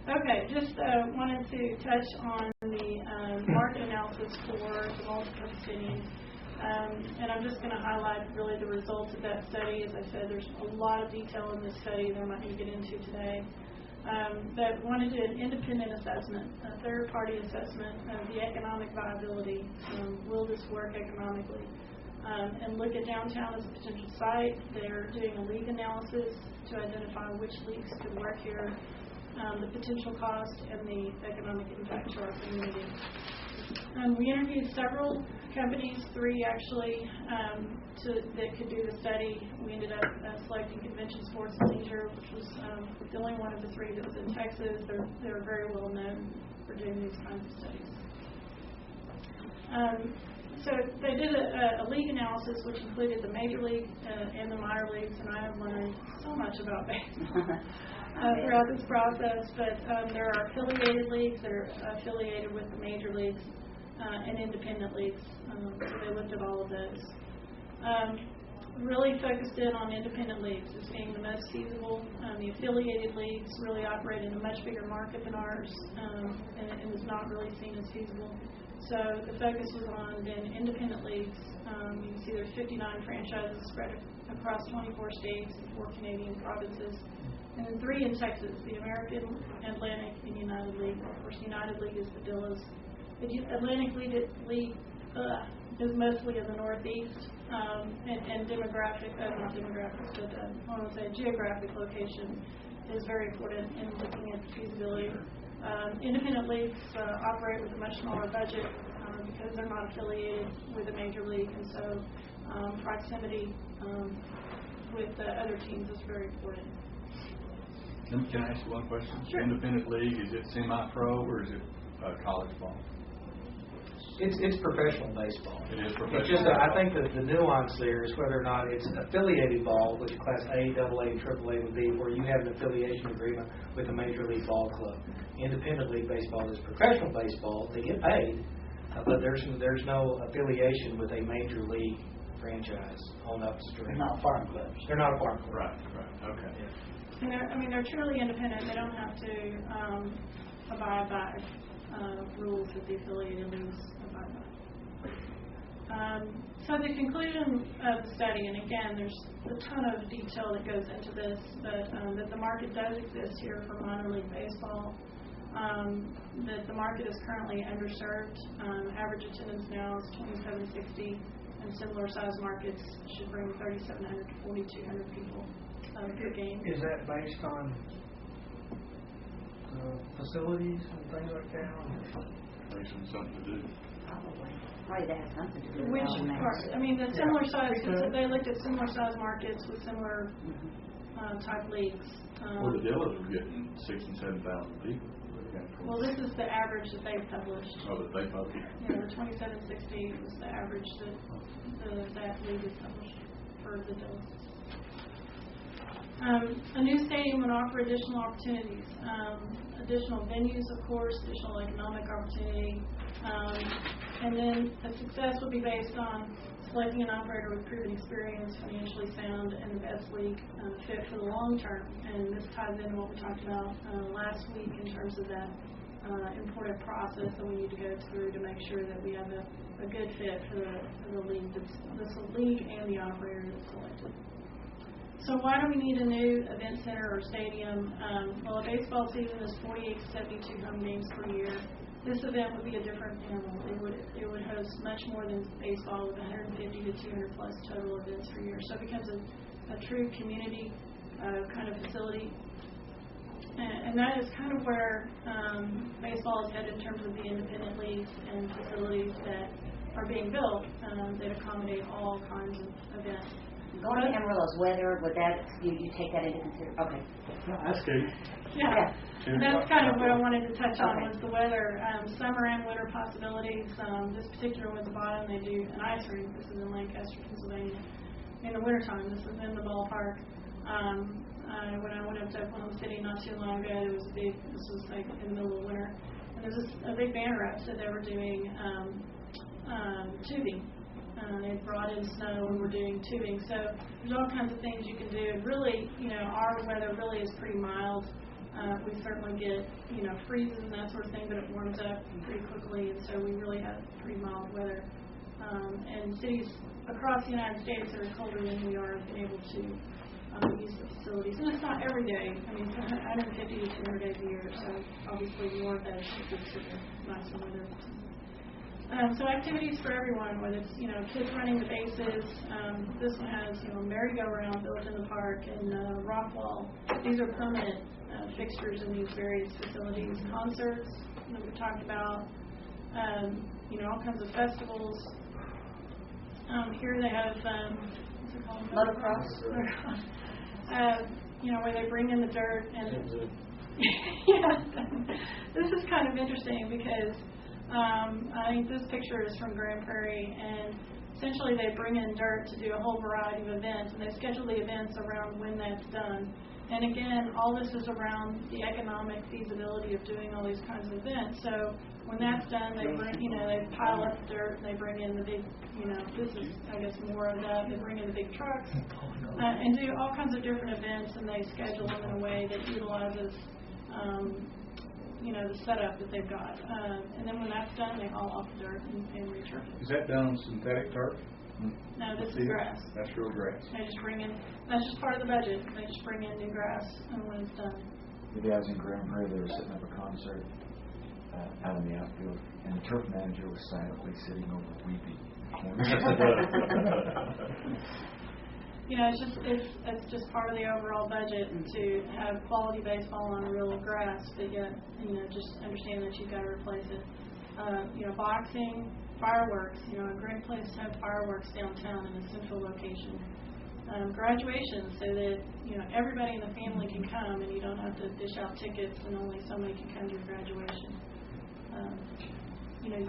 Okay, just wanted to touch on the market analysis for the multi-purpose venues. And I'm just going to highlight really the results of that study. As I said, there's a lot of detail in this study that I'm not going to get into today. But wanted to do an independent assessment, a third-party assessment of the economic viability. Will this work economically? And look at downtown as a potential site. They're doing a league analysis to identify which leagues could work here, the potential cost, and the economic impact to our community. We interviewed several companies, 3 actually, that could do the study. We ended up selecting Convention Sports and Leisure, which was the only one of the 3 that was in Texas. They're very well known for doing these kinds of studies. So they did a league analysis, which included the major league and the minor leagues, and I have learned so much about baseball throughout this process. But there are affiliated leagues that are affiliated with the major leagues and independent leagues. So they looked at all of those. Really focused in on independent leagues as being the most feasible. The affiliated leagues really operate in a much bigger market than ours and is not really seen as feasible. So the focus was on then independent leagues. You can see there's 59 franchises spread across 24 states and 4 Canadian provinces. And then 3 in Texas, the American, Atlantic, and United League. Of course, United League is the Dillas. The Atlantic League is mostly in the Northeast, and demographic, not demographics, but I want to say geographic location is very important in looking at the feasibility. Independent leagues operate with a much smaller budget because they're not affiliated with a major league, and so proximity with other teams is very important. Can I ask you one question? Sure. Independent league, is it semi-pro or is it college ball? It's professional baseball. It is professional. It's just I think that the nuance there is whether or not it's affiliated ball, which Class A, AA, and AAA would be, where you have an affiliation agreement with a major league ball club. Independent league baseball is professional baseball. They get paid, but there's no affiliation with a major league franchise on upstream. They're not farm clubs. They're not a farm club. Right. Okay. Yeah. And they're truly independent. They don't have to abide by rules that the affiliated leagues abide by. So the conclusion of the study, and again, there's a ton of detail that goes into this, but that the market does exist here for minor league baseball. That the market is currently underserved. Average attendance now is 2,760, and similar size markets should bring 3,700 to 4,200 people per game. Is that based on facilities and things like that? Makes them something to do. Probably that has something to do with Which all that. part? I mean, the similar size, they looked at similar size markets with similar type leagues. Well, the Dillas are getting 6,000 and 7,000 people. Well, this is the average that they published. Oh, that they published. Yeah, the 2,760 was the average that league has published for the Dillas. A new stadium would offer additional opportunities, additional venues, of course, additional economic opportunity, and then the success would be based on selecting an operator with proven experience, financially sound, and the best league fit for the long term. And this ties into what we talked about last week in terms of that important process that we need to go through to make sure that we have a good fit for the league, the league and the operator that's selected. So why do we need a new event center or stadium? Well, a baseball season is 48 to 72 home games per year. This event would be a different animal. It would host much more than baseball with 150 to 200 plus total events per year. So it becomes a true community kind of facility. And that is kind of where baseball is headed in terms of the independent leagues and facilities that are being built that accommodate all kinds of events. Going to Amarillo's weather, would that you take that into consideration? Okay. That's good. Yeah. And that's kind of what I wanted to touch on was the weather, summer and winter possibilities. This particular one's the bottom. They do an ice rink. This is in Lancaster, Pennsylvania. In the wintertime, this is in the ballpark. When I went up to Oklahoma City not too long ago, this was like in the middle of winter. And there was a big banner up, so they were doing tubing. They brought in snow and we're doing tubing. So there's all kinds of things you can do. And really, our weather really is pretty mild We certainly get, freezes and that sort of thing, but it warms up pretty quickly, and so we really have pretty mild weather. And cities across the United States that are colder than we are have been able to use the facilities. And it's not every day. I mean, it's 150 to 200 days a year, so obviously more of that is just nicer weather. So activities for everyone, whether it's, kids running the bases. This one has, merry-go-round built in the park and rock wall. These are permanent fixtures in these various facilities. Concerts that we talked about, all kinds of festivals. Here they have, what's it called? Motocross. Where they bring in the dirt and yeah, this is kind of interesting because I think this picture is from Grand Prairie, and essentially they bring in dirt to do a whole variety of events, and they schedule the events around when that's done. And again, all this is around the economic feasibility of doing all these kinds of events. So when that's done, they bring, they pile up the dirt, and they bring in the big, this is, I guess, more of that. They bring in the big trucks and do all kinds of different events, and they schedule them in a way that utilizes, the setup that they've got. And then when that's done, they haul off the dirt and return it. Is that done on synthetic turf? No, this is grass. That's real grass. They just bring in, that's just part of the budget. They just bring in new grass when it's done. The guys in Grand Prairie, they were setting up a concert out in the outfield, and the turf manager was silently sitting over weeping in the corner. It's just part of the overall budget to have quality baseball on real grass, but yet, just understand that you've got to replace it. Boxing, fireworks, a great place to have fireworks downtown in a central location. Graduation, so that, everybody in the family can come and you don't have to dish out tickets and only somebody can come to your graduation.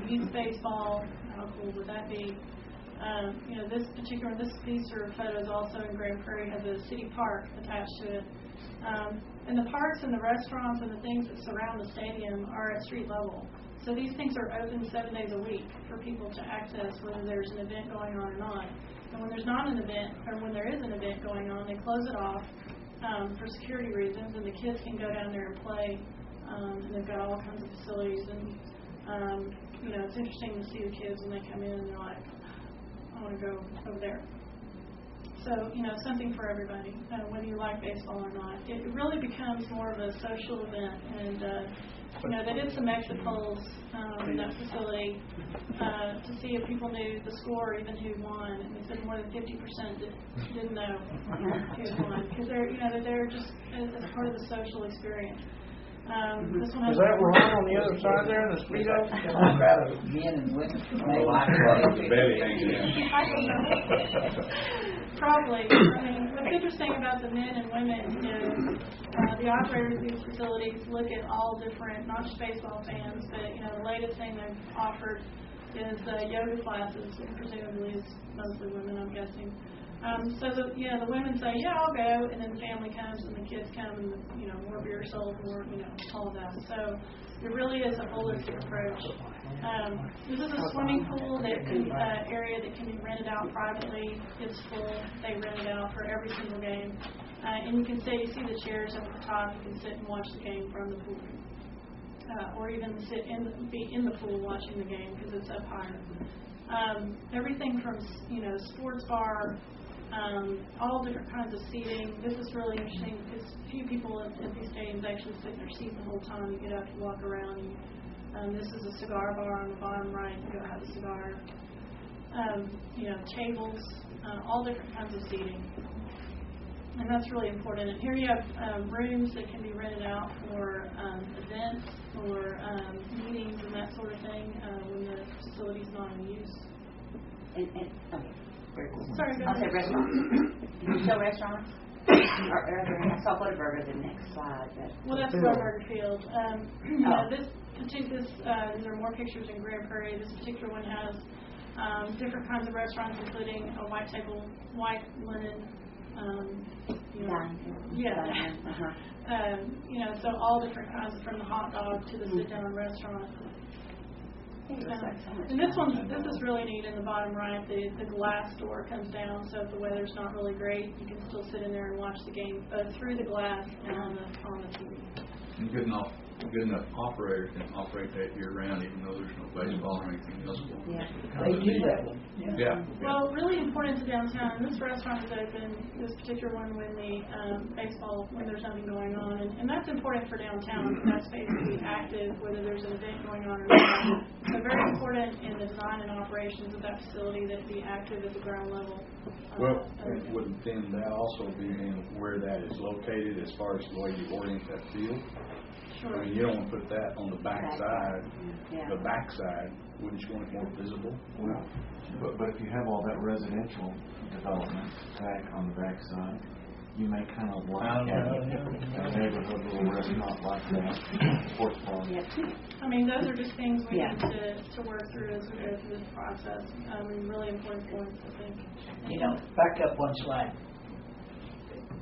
Youth baseball, how cool would that be? These are photos also in Grand Prairie have a city park attached to it. And the parks and the restaurants and the things that surround the stadium are at street level. So these things are open 7 days a week for people to access whether there's an event going on or not. And when there's not an event, or when there is an event going on, they close it off for security reasons, and the kids can go down there and play. And they've got all kinds of facilities. And, it's interesting to see the kids when they come in and they're like, I want to go over there. So, something for everybody, whether you like baseball or not. It really becomes more of a social event. And, they did some exit polls in that facility to see if people knew the score or even who won. And they said more than 50% didn't know who won. Because they're just as part of the social experience. This one has is that Ron on the other side there, the speedo? Men and women. The belly hanging down. I don't know. Probably. I mean, what's interesting about the men and women is the operators of these facilities look at all different, not just baseball fans, but the latest thing they've offered is yoga classes, which presumably is mostly women, I'm guessing. So the women say, yeah, I'll go, and then the family comes and the kids come and more beer sold, more all of that. So it really is a holistic approach. This is a swimming pool that can area that can be rented out privately. It's full. They rent it out for every single game, and you see the chairs up at the top. You can sit and watch the game from the pool, or even be in the pool watching the game because it's up higher. Everything from sports bar. All different kinds of seating. This is really interesting because few people at these stadiums actually sit in their seat the whole time. You get out to walk around. This is a cigar bar on the bottom right. You go have a cigar. Tables, all different kinds of seating. And that's really important. And here you have rooms that can be rented out for events or meetings and that sort of thing when the facility's not in use. Okay. Sorry, go I'll say ahead. restaurants. Do you show restaurants? I saw Whataburger the next slide. Well, that's Whataburger Field. These are more pictures in Grand Prairie. This particular one has different kinds of restaurants, including a white linen. Dining. So all different kinds, from the hot dog to the sit-down restaurant. And this is really neat in the bottom right. The glass door comes down, so if the weather's not really great, you can still sit in there and watch the game both through the glass and on the TV. And good enough operator can operate that year round, even though there's no baseball or anything else going on. Yeah. They do that one. Yeah. Well, really important to downtown, and this restaurant is open, this particular one when the baseball, when there's nothing going on, and that's important for downtown, for that space to be active, whether there's an event going on or not. So very important in the design and operations of that facility that it be active at the ground level. Well, wouldn't then that also be in where that is located as far as the way you orient that field? Sure. I mean, you don't want to put that on the back side, Yeah. the back side, wouldn't you want it more visible? Well, but if you have all that residential development back on the back side, you may kind of like a neighborhood little restaurant like that, sports bar. Yeah. I mean, those are just things we Yeah. need to work through as we go through this process. Really important points, I think. You know, back up one slide.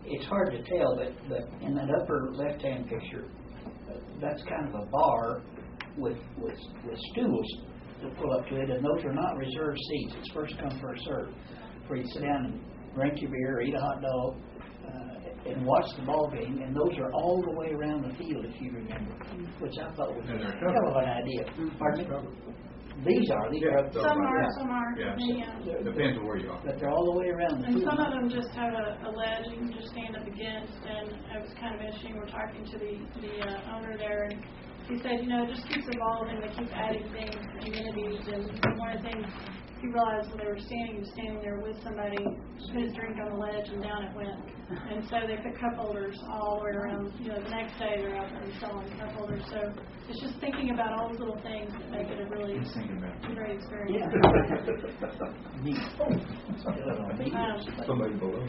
It's hard to tell, but in that upper left-hand picture, that's kind of a bar with stools to pull up to it, and those are not reserved seats. It's first come, first served, where you sit down and drink your beer, eat a hot dog, and watch the ball game, and those are all the way around the field, if you remember, which I thought was a hell of an idea. Pardon me? These are. Some are. Yeah. Depends on where you are. But they're all the way around the And field. some of them just have a ledge you can just stand up against, and it was kind of interesting, we're talking to the owner there, and he said, it just keeps evolving, they keep adding things, amenities, and one of the things he realized when they were standing there with somebody, put his drink on the ledge, and down it went. And so they put cup holders all the way around. The next day they're out there selling cup holders. So it's just thinking about all those little things that make it a really great experience. Somebody below.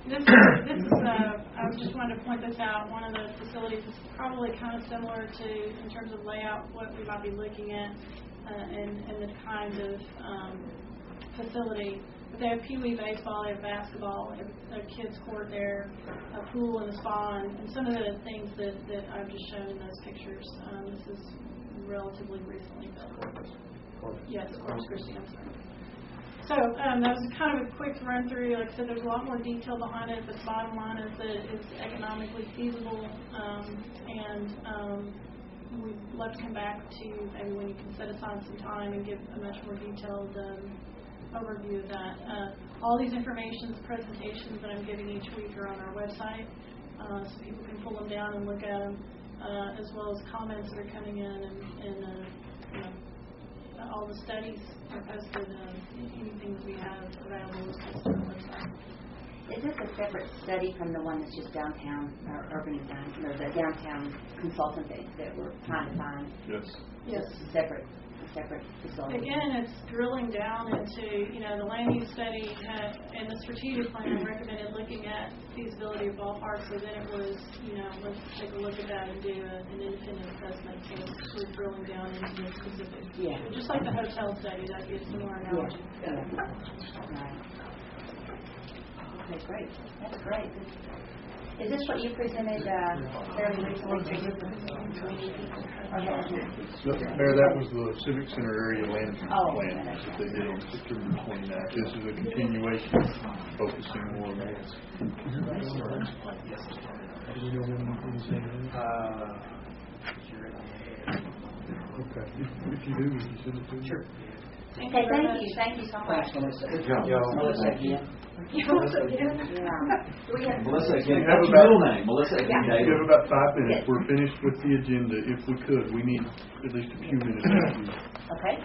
This is I just wanted to point this out. One of the facilities is probably kind of similar to, in terms of layout, what we might be looking at and the kind of facility. But they have Pee Wee baseball, they have basketball, they have a kids court there, a pool and a spa, and some of the things that I've just shown in those pictures. This is relatively recently built. Yes, Corpus Christi, I'm sorry. So that was kind of a quick run through. Like I said, there's a lot more detail behind it, but the bottom line is that it's economically feasible, and we'd love to come back to maybe when you can set aside some time and give a much more detailed overview of that. All these presentations that I'm giving each week are on our website, so people can pull them down and look at them, as well as comments that are coming in, and all the studies are posted. Anything that we have available is posted on the website. Is this a separate study from the one that's just downtown, or urban design, or the downtown consultant that we're trying to find? Yes. Yes. It's a separate facility. Again, it's drilling down into, the land use study and the strategic plan recommended looking at feasibility of ballparks, so then it was, let's take a look at that and do an independent assessment. So we're drilling down into the specifics. Yeah. Just like the hotel study, that gives some more analogy. Yeah. Right. Okay, great. That's great. Is this what you presented fairly recently to you? Mayor, that was the Civic Center area land use Oh, plan okay. that they did on September 29th. This is a continuation, focusing more on that. Okay. If you do, would you send it to me? Sure. Thank Okay, you very much. thank you so much. Thanks, Melissa. Good job. Melissa again. Melissa, You again, have that's your about- middle name, Melissa again. Yeah. We have about 5 minutes. Yes. We're finished with the agenda. If we could, we need at least a few minutes after Okay.